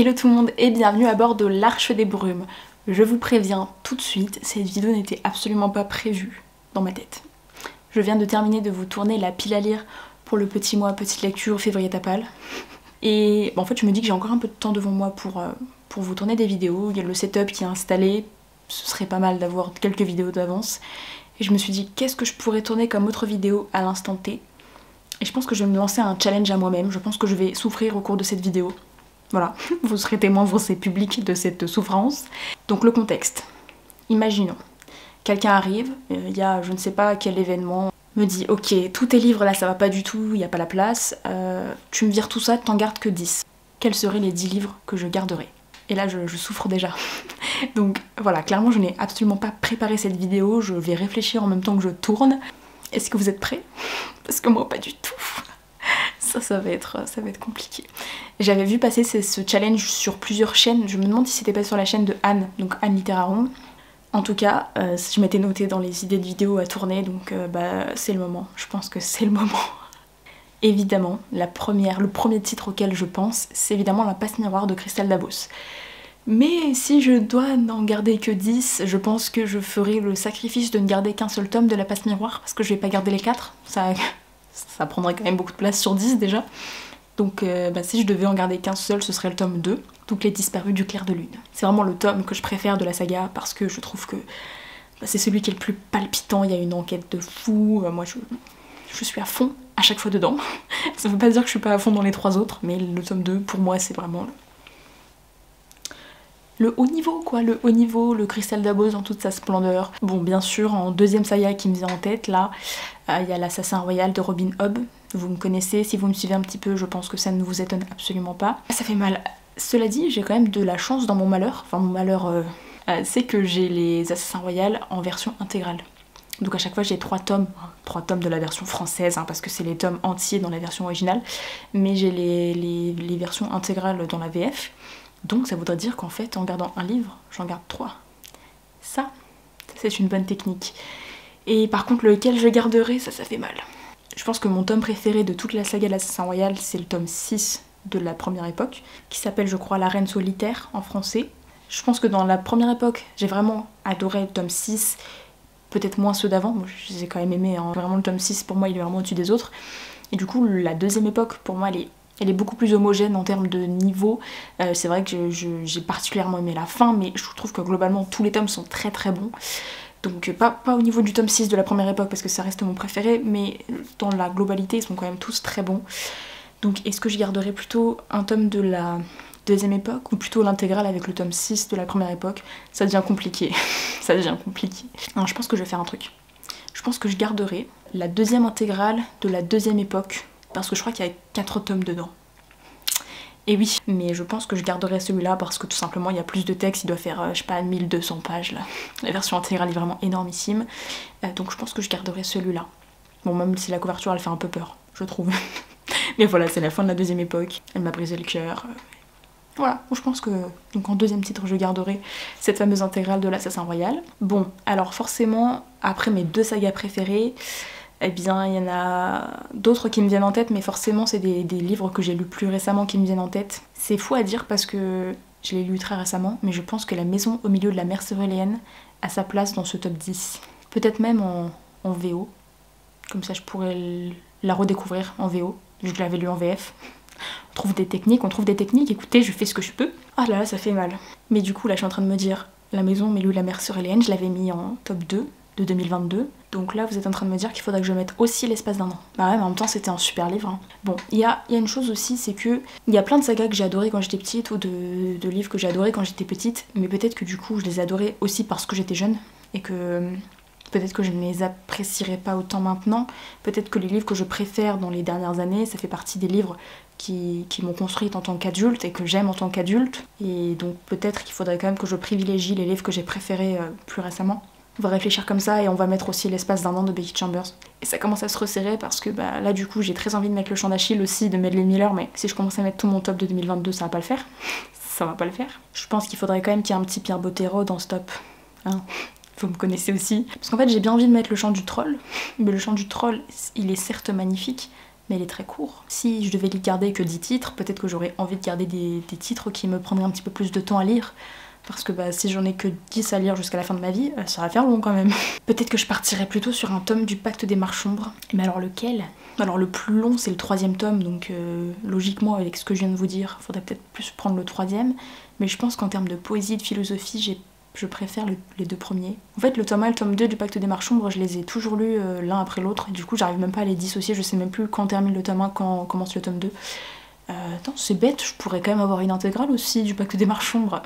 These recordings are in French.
Hello tout le monde et bienvenue à bord de l'Arche des Brumes. Je vous préviens tout de suite, cette vidéo n'était absolument pas prévue dans ma tête. Je viens de terminer de vous tourner la pile à lire pour le petit mois petite lecture février tapal. Et en fait je me dis que j'ai encore un peu de temps devant moi pour vous tourner des vidéos. Il y a le setup qui est installé, ce serait pas mal d'avoir quelques vidéos d'avance. Et je me suis dit qu'est-ce que je pourrais tourner comme autre vidéo à l'instant T. Et je pense que je vais me lancer un challenge à moi-même, je pense que je vais souffrir au cours de cette vidéo. Voilà, vous serez témoin, vous serez public de cette souffrance. Donc le contexte. Imaginons, quelqu'un arrive, il y a je ne sais pas quel événement, me dit ok, tous tes livres là ça va pas du tout, il n'y a pas la place, tu me vires tout ça, t'en gardes que 10. Quels seraient les 10 livres que je garderais? Et là je souffre déjà. Donc voilà, clairement je n'ai absolument pas préparé cette vidéo, je vais réfléchir en même temps que je tourne. Est-ce que vous êtes prêts? Parce que moi pas du tout. Ça va être compliqué. J'avais vu passer ce challenge sur plusieurs chaînes, je me demande si c'était pas sur la chaîne de Anne, donc Anne Littérarum. En tout cas, je m'étais notée dans les idées de vidéos à tourner, donc c'est le moment, je pense que c'est le moment. Évidemment, le premier titre auquel je pense, c'est évidemment La Passe Miroir de Christelle Dabos. Mais si je dois n'en garder que 10, je pense que je ferai le sacrifice de ne garder qu'un seul tome de La Passe Miroir, parce que je vais pas garder les 4, ça prendrait quand même beaucoup de place sur 10 déjà. Donc si je devais en garder qu'un seul, ce serait le tome 2, donc Les Disparus du Clair de Lune. C'est vraiment le tome que je préfère de la saga parce que je trouve que c'est celui qui est le plus palpitant, il y a une enquête de fou, moi je suis à fond à chaque fois dedans. Ça veut pas dire que je suis pas à fond dans les 3 autres, mais le tome 2 pour moi c'est vraiment le haut niveau quoi, le haut niveau, le Christelle Dabos dans toute sa splendeur. Bon bien sûr en deuxième saga qui me vient en tête là, il y a L'Assassin Royal de Robin Hobb. Vous me connaissez, si vous me suivez un petit peu, je pense que ça ne vous étonne absolument pas. Ça fait mal. Cela dit, j'ai quand même de la chance dans mon malheur. Enfin mon malheur, c'est que j'ai les Assassins Royal en version intégrale. Donc à chaque fois j'ai 3 tomes de la version française, hein, parce que c'est les tomes entiers dans la version originale, mais j'ai les versions intégrales dans la VF. Donc ça voudrait dire qu'en fait, en gardant un livre, j'en garde 3. Ça, c'est une bonne technique. Et par contre, lequel je garderai, ça fait mal. Je pense que mon tome préféré de toute la saga de l'Assassin Royal, c'est le tome 6 de la première époque, qui s'appelle, je crois, La Reine Solitaire en français. Je pense que dans la première époque, j'ai vraiment adoré le tome 6, peut-être moins ceux d'avant, moi je les ai quand même aimés, hein. Vraiment le tome 6, pour moi, il est vraiment au-dessus des autres. Et du coup, la deuxième époque, pour moi, elle est beaucoup plus homogène en termes de niveau. C'est vrai que j'ai particulièrement aimé la fin, mais je trouve que globalement, tous les tomes sont très très bons. Donc pas au niveau du tome 6 de la première époque parce que ça reste mon préféré, mais dans la globalité ils sont quand même tous très bons. Donc est-ce que je garderais plutôt un tome de la deuxième époque ou plutôt l'intégrale avec le tome 6 de la première époque? Ça devient compliqué, ça devient compliqué. Alors je pense que je vais faire un truc. Je pense que je garderai la deuxième intégrale de la deuxième époque parce que je crois qu'il y a 4 tomes dedans. Et oui, mais je pense que je garderai celui-là parce que tout simplement il y a plus de texte, il doit faire, je sais pas, 1200 pages là. La version intégrale est vraiment énormissime, donc je pense que je garderai celui-là. Bon, même si la couverture elle fait un peu peur, je trouve. Mais voilà, c'est la fin de la deuxième époque, elle m'a brisé le cœur. Voilà, je pense que donc en deuxième titre je garderai cette fameuse intégrale de l'Assassin Royal. Bon, alors forcément, après mes 2 sagas préférées, eh bien il y en a d'autres qui me viennent en tête, mais forcément c'est des livres que j'ai lus plus récemment qui me viennent en tête. C'est fou à dire parce que je l'ai lu très récemment, mais je pense que La Maison au milieu de la mer Céruléenne a sa place dans ce top 10. Peut-être même en VO, comme ça je pourrais la redécouvrir en VO, vu que je l'avais lu en VF. On trouve des techniques, écoutez, je fais ce que je peux. Ah là là, ça fait mal. Mais du coup là je suis en train de me dire, La Maison au milieu de la mer Céruléenne, je l'avais mis en top 2 de 2022. Donc là vous êtes en train de me dire qu'il faudrait que je mette aussi L'espace d'un an. Bah ouais, mais en même temps c'était un super livre, hein. Bon, il y a une chose aussi, c'est que il y a plein de sagas que j'ai adoré quand j'étais petite ou de livres que j'ai adoré quand j'étais petite, mais peut-être que du coup je les adorais aussi parce que j'étais jeune et que peut-être que je ne les apprécierais pas autant maintenant. Peut-être que les livres que je préfère dans les dernières années, ça fait partie des livres qui m'ont construite en tant qu'adulte et que j'aime en tant qu'adulte. Et donc peut-être qu'il faudrait quand même que je privilégie les livres que j'ai préférés plus récemment. On va réfléchir comme ça et on va mettre aussi L'espace d'un an de Becky Chambers. Et ça commence à se resserrer parce que là du coup j'ai très envie de mettre Le Chant d'Achille aussi de Madeline Miller, mais si je commence à mettre tout mon top de 2022 ça va pas le faire. Ça va pas le faire. Je pense qu'il faudrait quand même qu'il y ait un petit Pierre Bottero dans ce top. Hein, vous me connaissez aussi. Parce qu'en fait j'ai bien envie de mettre Le Chant du Troll, mais Le Chant du Troll il est certes magnifique, mais il est très court. Si je devais y garder que 10 titres, peut-être que j'aurais envie de garder des titres qui me prendraient un petit peu plus de temps à lire. Parce que bah, si j'en ai que 10 à lire jusqu'à la fin de ma vie, ça va faire long quand même. Peut-être que je partirais plutôt sur un tome du Pacte des Marches-Sombres. Mais alors lequel? Alors le plus long c'est le 3e tome, donc logiquement avec ce que je viens de vous dire, faudrait peut-être plus prendre le 3e. Mais je pense qu'en termes de poésie, de philosophie, je préfère les 2 premiers. En fait le tome 1 et le tome 2 du Pacte des Marches-Sombres, je les ai toujours lus l'un après l'autre. Et du coup j'arrive même pas à les dissocier, je sais même plus quand termine le tome 1, quand commence le tome 2. Attends, c'est bête, je pourrais quand même avoir une intégrale aussi du Pacte des Marches-Sombres.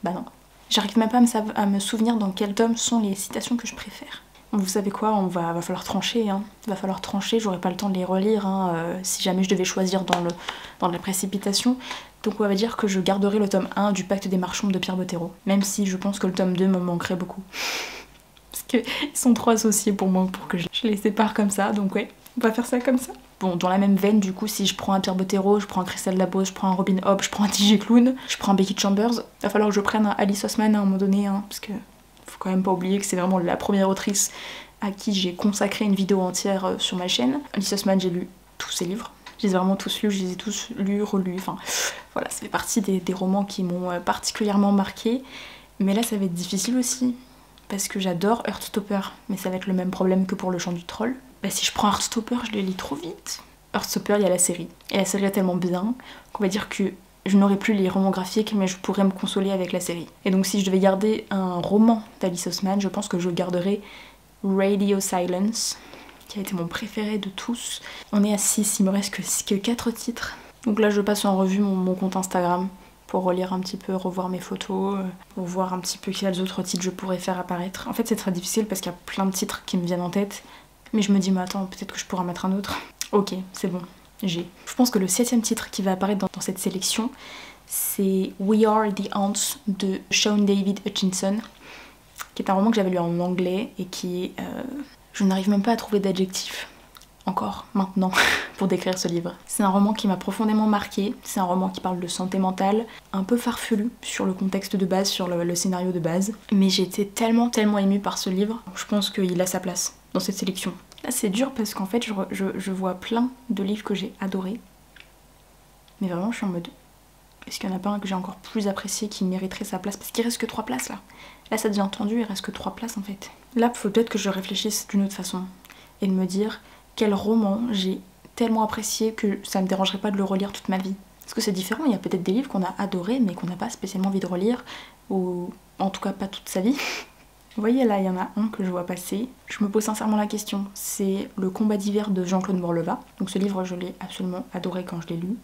Bah non. J'arrive même pas à me souvenir dans quel tome sont les citations que je préfère. Vous savez quoi, va falloir trancher, hein. Va falloir trancher, j'aurai pas le temps de les relire, hein, si jamais je devais choisir dans la précipitation. Donc on va dire que je garderai le tome 1 du Pacte des Marches-Sombres de Pierre Bottero. Même si je pense que le tome 2 me manquerait beaucoup. Parce qu'ils sont trop associés pour moi pour que je les sépare comme ça, donc ouais, on va faire ça comme ça. Bon, dans la même veine, du coup, si je prends un Pierre Bottero, je prends un Christelle Labose, je prends un Robin Hobb, je prends un TJ Klune, je prends un Becky Chambers, va falloir que je prenne un Alice Oseman à un moment donné, hein, parce que faut quand même pas oublier que c'est vraiment la première autrice à qui j'ai consacré une vidéo entière sur ma chaîne. Alice Oseman, j'ai lu tous ses livres, je les ai vraiment tous lus, je les ai tous lus, relus, enfin voilà, ça fait partie des romans qui m'ont particulièrement marquée. Mais là, ça va être difficile aussi, parce que j'adore Heartstopper, mais ça va être le même problème que pour Le Chant du Troll. Bah si je prends Heartstopper, je le lis trop vite. Heartstopper, il y a la série. Et la série est tellement bien qu'on va dire que je n'aurai plus les romans graphiques, mais je pourrais me consoler avec la série. Et donc si je devais garder un roman d'Alice Oseman, je pense que je garderais Radio Silence, qui a été mon préféré de tous. On est à 6, il me reste que 4 titres. Donc là je passe en revue mon compte Instagram pour relire un petit peu, revoir mes photos, pour voir un petit peu quels autres titres je pourrais faire apparaître. En fait c'est très difficile parce qu'il y a plein de titres qui me viennent en tête, mais je me dis mais attends, peut-être que je pourrais en mettre un autre. Ok, c'est bon, j'ai. Je pense que le 7e titre qui va apparaître dans cette sélection, c'est We Are the Ants de Sean David Hutchinson, qui est un roman que j'avais lu en anglais et qui... je n'arrive même pas à trouver d'adjectif, encore, maintenant, pour décrire ce livre. C'est un roman qui m'a profondément marqué, c'est un roman qui parle de santé mentale, un peu farfelu sur le contexte de base, sur le scénario de base, mais j'ai été tellement émue par ce livre, je pense qu'il a sa place dans cette sélection. Là c'est dur parce qu'en fait je vois plein de livres que j'ai adorés, mais vraiment je suis en mode, est-ce qu'il y en a pas un que j'ai encore plus apprécié qui mériterait sa place? Parce qu'il reste que 3 places là. Là ça devient tendu, il reste que 3 places en fait. Là faut peut-être que je réfléchisse d'une autre façon et de me dire quel roman j'ai tellement apprécié que ça me dérangerait pas de le relire toute ma vie. Parce que c'est différent, il y a peut-être des livres qu'on a adorés mais qu'on n'a pas spécialement envie de relire, ou en tout cas pas toute sa vie. Vous voyez là, il y en a un que je vois passer. Je me pose sincèrement la question. C'est Le Combat d'hiver de Jean-Claude Morleva. Donc ce livre, je l'ai absolument adoré quand je l'ai lu.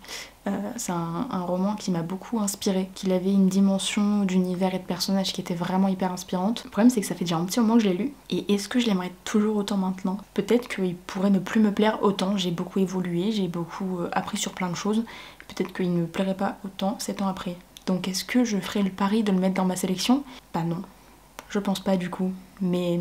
C'est un roman qui m'a beaucoup inspirée. Qu'il avait une dimension d'univers et de personnages qui était vraiment hyper inspirante. Le problème, c'est que ça fait déjà un petit moment que je l'ai lu. Et est-ce que je l'aimerais toujours autant maintenant? Peut-être qu'il pourrait ne plus me plaire autant. J'ai beaucoup évolué, j'ai beaucoup appris sur plein de choses. Peut-être qu'il ne me plairait pas autant 7 ans après. Donc est-ce que je ferais le pari de le mettre dans ma sélection? Bah non. Je pense pas du coup, mais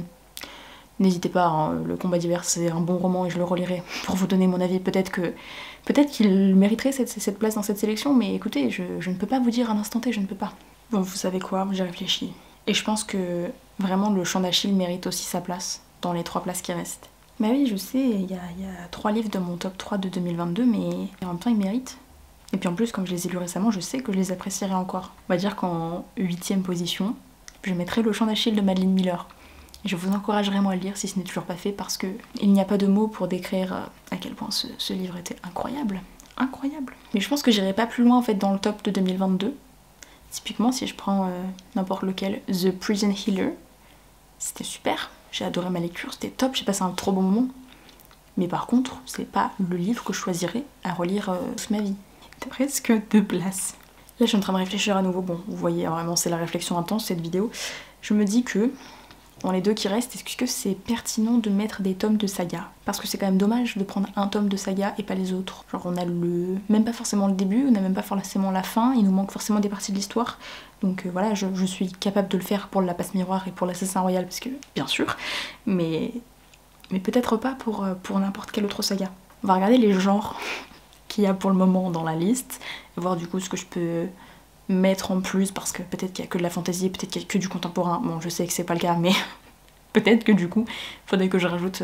n'hésitez pas, hein, Le Combat d'hiver c'est un bon roman et je le relirai pour vous donner mon avis. Peut-être qu'il mériterait cette place dans cette sélection, mais écoutez, je ne peux pas vous dire à l'instant T, je ne peux pas. Bon, vous savez quoi, j'ai réfléchi. Et je pense que vraiment le Chant d'Achille mérite aussi sa place dans les 3 places qui restent. Bah oui, je sais, il y a 3 livres de mon top 3 de 2022, mais en même temps ils méritent. Et puis en plus, comme je les ai lus récemment, je sais que je les apprécierai encore. On va dire qu'en 8ème position, je mettrai Le Chant d'Achille de Madeline Miller. Et je vous encouragerai moi à le lire si ce n'est toujours pas fait parce que il n'y a pas de mots pour décrire à quel point ce livre était incroyable. Incroyable. Mais je pense que j'irai pas plus loin en fait dans le top de 2022. Typiquement si je prends n'importe lequel, The Prison Healer, c'était super. J'ai adoré ma lecture, c'était top, j'ai passé un trop bon moment. Mais par contre, c'est pas le livre que je choisirais à relire toute ma vie. C'était presque 2 places. Là je suis en train de réfléchir à nouveau, bon vous voyez vraiment c'est la réflexion intense cette vidéo. Je me dis que dans les 2 qui restent, est-ce que c'est pertinent de mettre des tomes de saga? Parce que c'est quand même dommage de prendre un tome de saga et pas les autres. Genre on a même pas forcément le début, on n'a même pas forcément la fin, il nous manque forcément des parties de l'histoire. Donc voilà, je suis capable de le faire pour La Passe Miroir et pour l'Assassin Royal, parce que bien sûr, mais peut-être pas pour n'importe quelle autre saga. On va regarder les genres qu'il y a pour le moment dans la liste, et voir du coup ce que je peux mettre en plus, parce que peut-être qu'il y a que de la fantasy, peut-être qu'il y a que du contemporain, bon je sais que c'est pas le cas, mais peut-être que du coup, il faudrait que je rajoute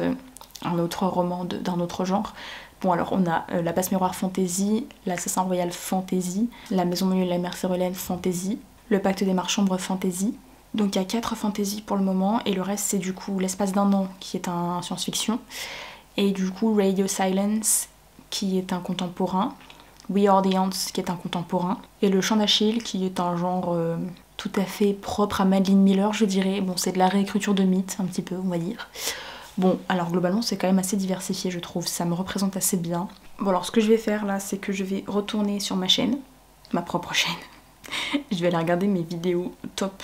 un autre roman d'un autre genre. Bon alors on a La Passe Miroir Fantasy, L'Assassin Royal Fantasy, La Maison au milieu de la mer Céruléenne Fantasy, Le Pacte des Marchambres Fantasy. Donc il y a 4 fantasy pour le moment et le reste c'est du coup L'espace d'un an qui est un science-fiction et du coup Radio Silence qui est un contemporain, We Are the Ants qui est un contemporain et Le Chant d'Achille qui est un genre tout à fait propre à Madeline Miller je dirais. Bon c'est de la réécriture de mythes un petit peu on va dire. Bon, alors globalement c'est quand même assez diversifié je trouve, ça me représente assez bien. Bon alors ce que je vais faire là, c'est que je vais retourner sur ma chaîne, ma propre chaîne. Je vais aller regarder mes vidéos top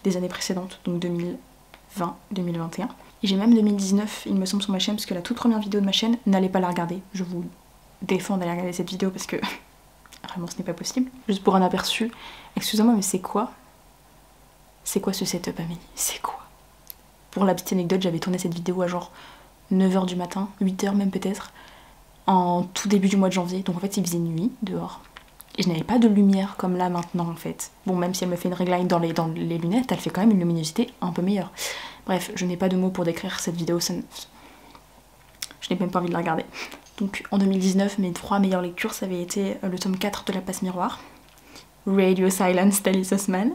des années précédentes, donc 2020, 2021. Et j'ai même 2019, il me semble, sur ma chaîne, parce que la toute première vidéo de ma chaîne, n'allez pas la regarder. Je vous défends d'aller regarder cette vidéo parce que vraiment ce n'est pas possible. Juste pour un aperçu, excusez-moi mais c'est quoi? C'est quoi ce setup Amélie? C'est quoi? Pour la petite anecdote, j'avais tourné cette vidéo à genre 9h du matin, 8h même peut-être, en tout début du mois de janvier. Donc en fait il faisait nuit dehors. Et je n'avais pas de lumière comme là maintenant en fait. Bon même si elle me fait une régline dans les lunettes, elle fait quand même une luminosité un peu meilleure. Bref, je n'ai pas de mots pour décrire cette vidéo, je n'ai même pas envie de la regarder. Donc en 2019, mes 3 meilleures lectures, ça avait été le tome 4 de La Passe Miroir, Radio Silence d'Alice Oseman,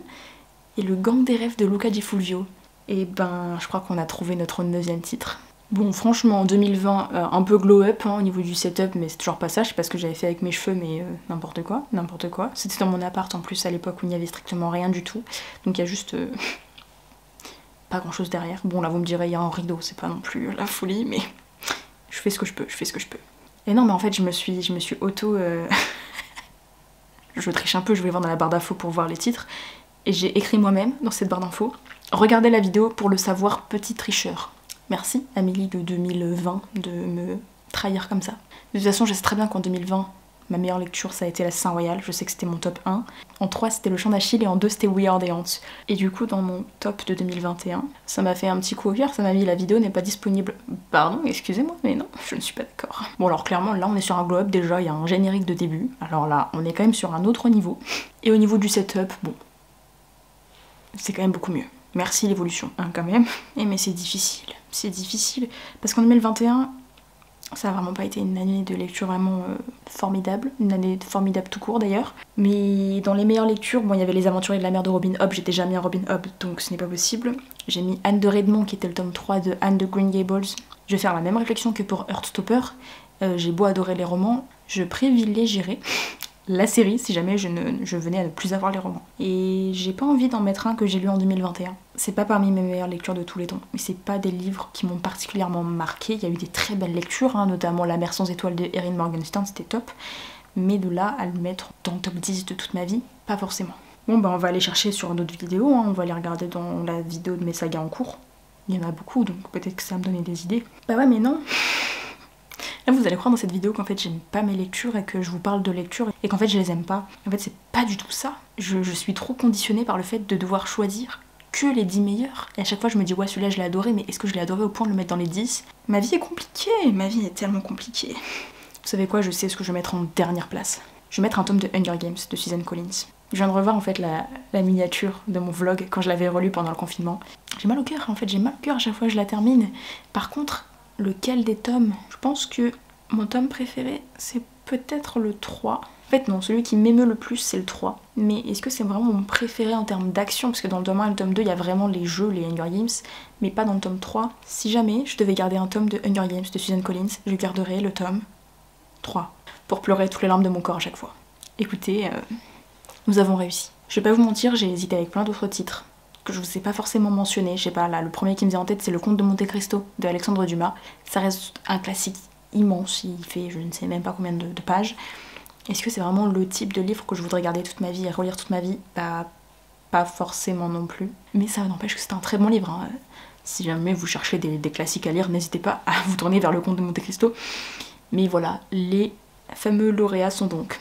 et Le Gang des Rêves de Luca Di Fulvio. Et ben, je crois qu'on a trouvé notre 9e titre. Bon, franchement, en 2020, un peu glow-up au niveau du setup, mais c'est toujours pas ça. Je sais pas ce que j'avais fait avec mes cheveux, mais n'importe quoi, n'importe quoi. C'était dans mon appart en plus à l'époque où il n'y avait strictement rien du tout. Donc il y a juste pas grand-chose derrière. Bon, là vous me direz, il y a un rideau, c'est pas non plus la folie, mais je fais ce que je peux, je fais ce que je peux. Et non, mais en fait, je me suis auto... Je triche un peu, je vais voir dans la barre d'infos pour voir les titres. Et j'ai écrit moi-même dans cette barre d'infos. Regardez la vidéo pour le savoir, petit tricheur. Merci Amélie de 2020 de me trahir comme ça. De toute façon, je sais très bien qu'en 2020, ma meilleure lecture ça a été L'Assassin Royal, je sais que c'était mon top 1. En 3 c'était Le Chant d'Achille et en 2 c'était We Are the Ants. Et du coup dans mon top de 2021, ça m'a fait un petit coup au cœur, ça m'a mis la vidéo n'est pas disponible. Pardon, excusez-moi, mais non, je ne suis pas d'accord. Bon alors clairement là on est sur un globe, déjà il y a un générique de début, alors là on est quand même sur un autre niveau. Et au niveau du setup, bon, c'est quand même beaucoup mieux. Merci l'évolution, hein, quand même. Et mais c'est difficile, parce qu'en 2021, ça a vraiment pas été une année de lecture vraiment formidable, une année formidable tout court d'ailleurs. Mais dans les meilleures lectures, bon il y avait Les Aventuriers de la mer de Robin Hobb, j'ai déjà mis un Robin Hobb, donc ce n'est pas possible. J'ai mis Anne de Redmond qui était le tome 3 de Anne de Green Gables. Je vais faire la même réflexion que pour Heartstopper. J'ai beau adorer les romans, je privilégierais la série si jamais je venais à ne plus avoir les romans. Et j'ai pas envie d'en mettre un que j'ai lu en 2021. C'est pas parmi mes meilleures lectures de tous les temps, mais c'est pas des livres qui m'ont particulièrement marqué. Il y a eu des très belles lectures, hein, notamment La mer sans étoiles de Erin Morgenstern, c'était top. Mais de là à le mettre dans le top 10 de toute ma vie, pas forcément. Bon bah on va aller chercher sur d'autres vidéos, hein, on va les regarder dans la vidéo de mes sagas en cours. Il y en a beaucoup, donc peut-être que ça va me donner des idées. Bah ouais mais non. Là vous allez croire dans cette vidéo qu'en fait j'aime pas mes lectures et que je vous parle de lecture et qu'en fait je les aime pas. En fait c'est pas du tout ça. Je suis trop conditionnée par le fait de devoir choisir que les 10 meilleurs. Et à chaque fois je me dis ouais celui-là je l'ai adoré, mais est-ce que je l'ai adoré au point de le mettre dans les 10? Ma vie est compliquée, ma vie est tellement compliquée. Vous savez quoi, je sais ce que je vais mettre en dernière place. Je vais mettre un tome de Hunger Games de Suzanne Collins. Je viens de revoir en fait la miniature de mon vlog quand je l'avais relue pendant le confinement. J'ai mal au cœur en fait, j'ai mal au cœur à chaque fois que je la termine. Par contre, lequel des tomes? Je pense que mon tome préféré c'est peut-être le 3. En fait non, celui qui m'émeut le plus c'est le 3. Mais est-ce que c'est vraiment mon préféré en termes d'action? Parce que dans le tome 1 et le tome 2 il y a vraiment les jeux, les Hunger Games, mais pas dans le tome 3. Si jamais je devais garder un tome de Hunger Games de Suzanne Collins, je garderais le tome 3. Pour pleurer toutes les larmes de mon corps à chaque fois. Écoutez, nous avons réussi. Je vais pas vous mentir, j'ai hésité avec plein d'autres titres que je vous ai pas forcément mentionné. Je sais pas, là le premier qui me vient en tête c'est Le Comte de Monte Cristo de Alexandre Dumas. Ça reste un classique immense, il fait je ne sais même pas combien de pages. Est-ce que c'est vraiment le type de livre que je voudrais garder toute ma vie et relire toute ma vie? Bah pas forcément non plus. Mais ça n'empêche que c'est un très bon livre, hein. Si jamais vous cherchez des classiques à lire, n'hésitez pas à vous tourner vers Le Comte de Monte Cristo. Mais voilà, les fameux lauréats sont donc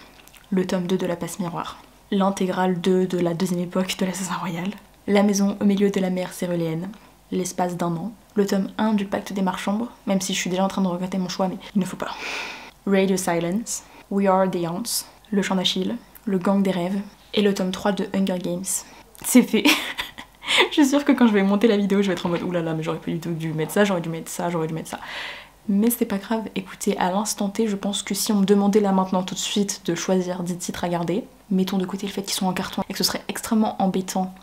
le tome 2 de La Passe Miroir, l'intégrale 2 de la deuxième époque de l'Assassin Royal, La Maison au milieu de la mer Céruléenne, L'espace d'un an, le tome 1 du Pacte des Marchambres, même si je suis déjà en train de regretter mon choix, mais il ne faut pas. Radio Silence, We Are the Ants, Le Chant d'Achille, Le Gang des Rêves, et le tome 3 de Hunger Games. C'est fait. Je suis sûre que quand je vais monter la vidéo, je vais être en mode oulala, mais j'aurais pas du tout dû mettre ça, j'aurais dû mettre ça, j'aurais dû mettre ça. Mais c'est pas grave, écoutez, à l'instant T, je pense que si on me demandait là maintenant tout de suite de choisir 10 titres à garder, mettons de côté le fait qu'ils sont en carton et que ce serait extrêmement embêtant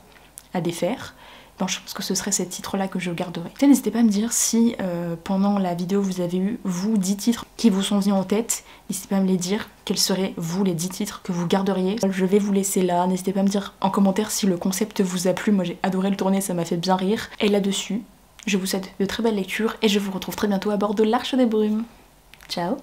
à défaire, ben je pense que ce serait ces titres-là que je garderais. N'hésitez pas à me dire si pendant la vidéo vous avez eu, vous, 10 titres qui vous sont venus en tête. N'hésitez pas à me les dire, quels seraient, vous, les 10 titres que vous garderiez. Je vais vous laisser là, n'hésitez pas à me dire en commentaire si le concept vous a plu. Moi j'ai adoré le tourner, ça m'a fait bien rire. Et là-dessus, je vous souhaite de très belles lectures et je vous retrouve très bientôt à bord de l'Arche des Brumes. Ciao!